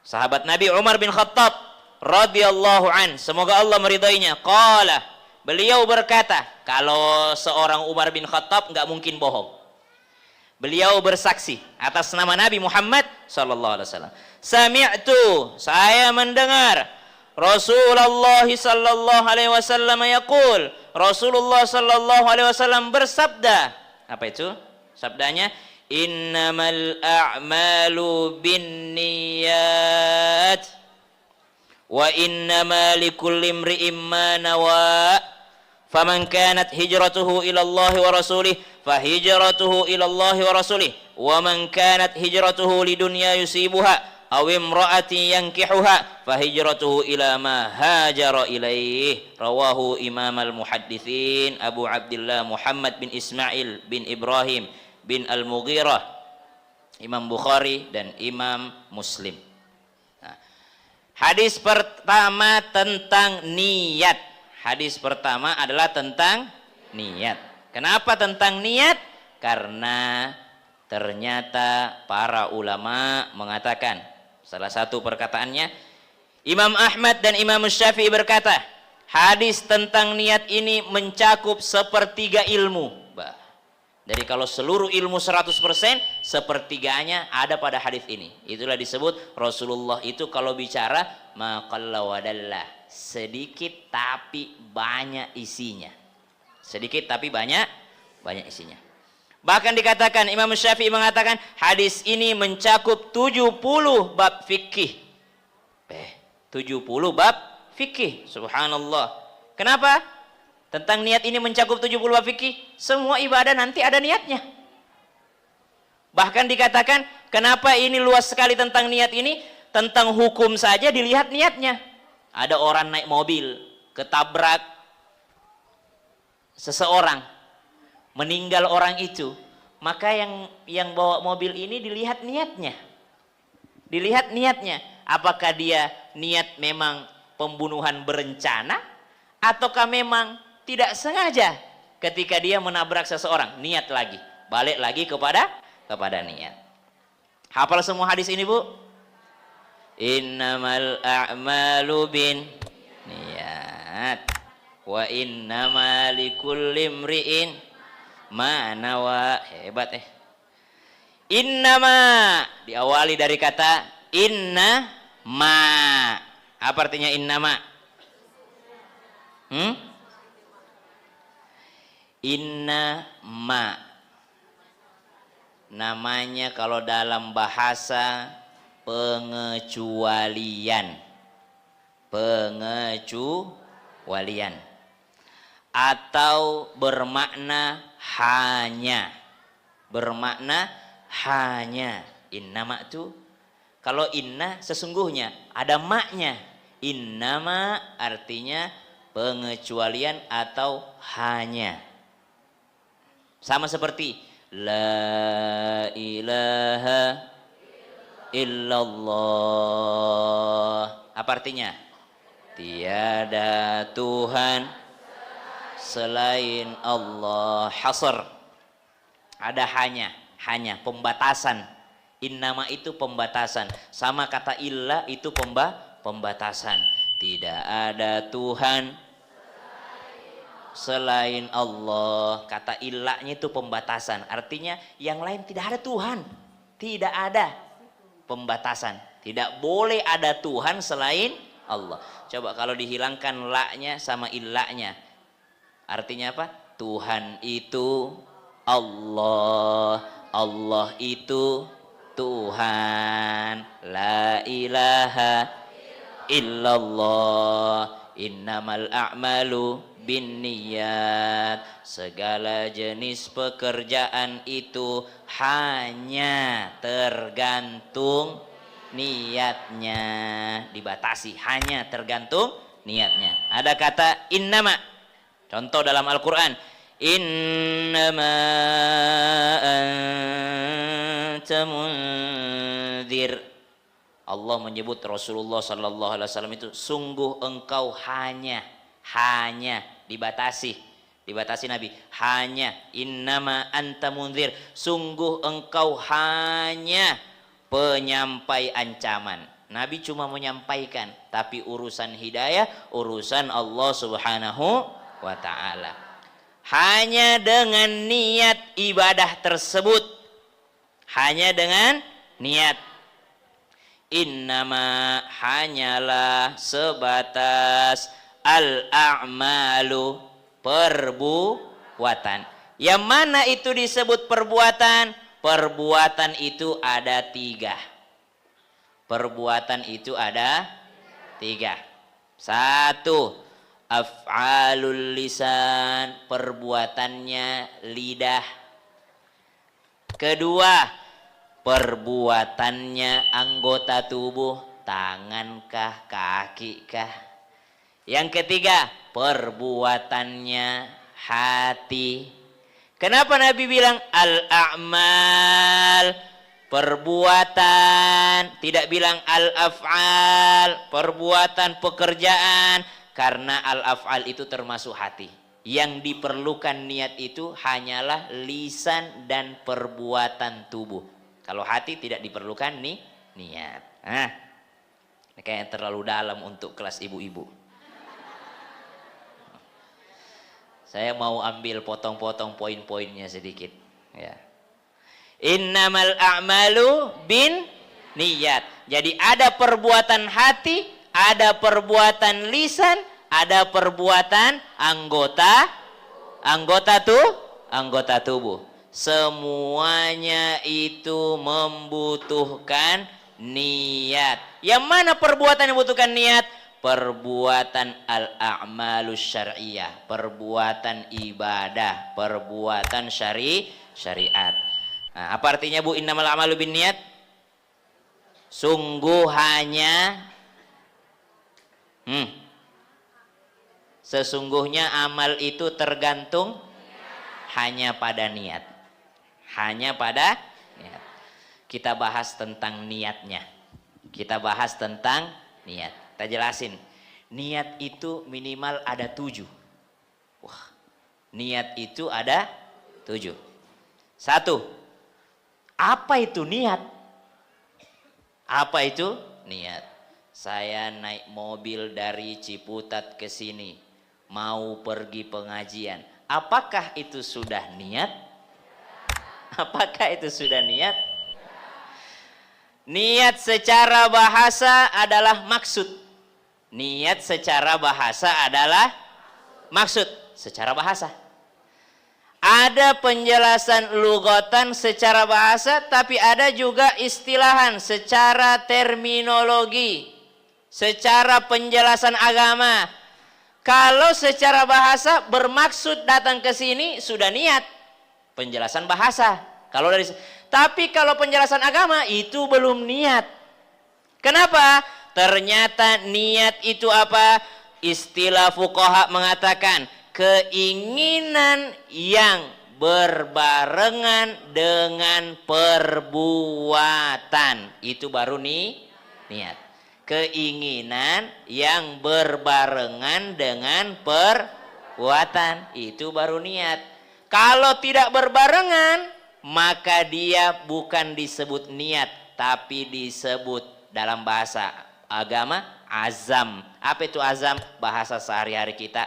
Sahabat Nabi Umar bin Khattab radhiyallahu an, semoga Allah meridainya, qala, beliau berkata, kalau seorang Umar bin Khattab nggak mungkin bohong. Beliau bersaksi atas nama Nabi Muhammad sallallahu alaihi wasallam. Sami'tu, saya mendengar Rasulullah sallallahu alaihi wasallam yaqul, Rasulullah sallallahu alaihi wasallam bersabda. Apa itu? Sabdanya, innamal a'malu binniyat wa innama likulli imri'in ma nawa. Faman kanat hijratuhu ila Allah wa rasulih fahijratuhu ila Allah wa rasulih wa man kanat hijratuhu lidunya yusibuha aw imra'ati yankihuha fahijratuhu ila ma hajara ilaih. Rawahu Imam al-Muhadditsin Abu Abdullah Muhammad bin Ismail bin Ibrahim bin Al-Mughirah, Imam Bukhari dan Imam Muslim. Nah, hadis pertama tentang niat. Hadis pertama adalah tentang niat. Kenapa tentang niat? Karena ternyata para ulama mengatakan, salah satu perkataannya, Imam Ahmad dan Imam Syafi'i berkata, hadis tentang niat ini mencakup sepertiga ilmu. Jadi kalau seluruh ilmu 100%, sepertiganya ada pada hadis ini. Itulah disebut Rasulullah itu kalau bicara maqalla wadalla, sedikit tapi banyak isinya. Sedikit tapi banyak isinya. Bahkan dikatakan, Imam Syafi'i mengatakan hadis ini mencakup 70 bab fikih. 70 bab fikih. Subhanallah. Kenapa? Tentang niat ini mencakup 70 bab fikih. Semua ibadah nanti ada niatnya. Bahkan dikatakan, kenapa ini luas sekali tentang niat ini? Tentang hukum saja dilihat niatnya. Ada orang naik mobil, ketabrak seseorang, meninggal orang itu, maka yang bawa mobil ini dilihat niatnya. Dilihat niatnya, apakah dia niat memang pembunuhan berencana, ataukah memang tidak sengaja ketika dia menabrak seseorang. Niat lagi, balik lagi kepada niat. Hafal semua hadis ini, Bu? Innamal a'malu bin niat wa innama likulli imri'in ma nawa. Hebat innama diawali dari kata inna ma. Apa artinya innama? Inna ma namanya kalau dalam bahasa pengecualian atau bermakna hanya. Innama itu kalau inna sesungguhnya ada maknya. Innama artinya pengecualian atau hanya. Sama seperti la ilaha illallah. Apa artinya? Tiada Tuhan selain Allah. Hasr. Ada hanya pembatasan. Innama itu pembatasan. Sama kata illa itu pembatasan. Tidak ada Tuhan selain Allah. Kata illanya itu pembatasan, artinya yang lain tidak ada Tuhan, tidak ada pembatasan, tidak boleh ada Tuhan selain Allah. Coba kalau dihilangkan la-nya sama illanya, artinya apa? Tuhan itu Allah, Allah itu Tuhan, la ilaha illallah, innamal a'malu bin niyat. Segala jenis pekerjaan itu hanya tergantung niatnya. Dibatasi, hanya tergantung niatnya. Ada kata innama. Contoh dalam Al-Quran, innama anta munzir. Allah menyebut Rasulullah sallallahu alaihi wasallam itu, sungguh engkau hanya dibatasi Nabi, hanya. Innama anta munzir, sungguh engkau hanya penyampai ancaman. Nabi cuma menyampaikan, tapi urusan hidayah urusan Allah Subhanahu wa taala. Hanya dengan niat ibadah tersebut, hanya dengan niat. Innama hanyalah sebatas al-a'malu, perbuatan. Yang mana itu disebut perbuatan? Perbuatan itu ada 3. Perbuatan itu ada 3. 1, af'alul lisan, perbuatannya lidah. 2, perbuatannya anggota tubuh, tangankah, kakikah. Yang 3, perbuatannya hati. Kenapa Nabi bilang al-a'mal, perbuatan, tidak bilang al-af'al, perbuatan, pekerjaan? Karena al-af'al itu termasuk hati. Yang diperlukan niat itu hanyalah lisan dan perbuatan tubuh. Kalau hati tidak diperlukan niat. Nah, ini kayaknya terlalu dalam untuk kelas ibu-ibu. Saya mau ambil potong-potong poin-poinnya sedikit. Ya. Innamal a'malu bin niyat. Jadi ada perbuatan hati, ada perbuatan lisan, ada perbuatan anggota tubuh. Semuanya itu membutuhkan niat. Yang mana perbuatan yang membutuhkan niat? Perbuatan al-a'malus syariah, perbuatan ibadah, perbuatan syariat. Nah, apa artinya Bu innamal a'malu binniyat? Sungguh hanya sesungguhnya amal itu tergantung hanya pada niat. Hanya pada niat. Kita bahas tentang niatnya. Kita bahas tentang niat. Kita jelasin, niat itu minimal ada 7. Wah, niat itu ada 7. 1, apa itu niat? Apa itu niat? Saya naik mobil dari Ciputat ke sini, mau pergi pengajian. Apakah itu sudah niat? Apakah itu sudah niat? Niat secara bahasa adalah maksud. Niat secara bahasa adalah maksud secara bahasa. Ada penjelasan lugatan secara bahasa, tapi ada juga istilahan secara terminologi, secara penjelasan agama. Kalau secara bahasa bermaksud datang ke sini sudah niat, penjelasan bahasa. Tapi kalau penjelasan agama itu belum niat. Kenapa? Ternyata niat itu apa? Istilah fuqaha mengatakan keinginan yang berbarengan dengan perbuatan. Itu baru niat. Keinginan yang berbarengan dengan perbuatan. Itu baru niat. Kalau tidak berbarengan, maka dia bukan disebut niat, tapi disebut dalam bahasa agama azam. Apa itu azam? Bahasa sehari-hari kita,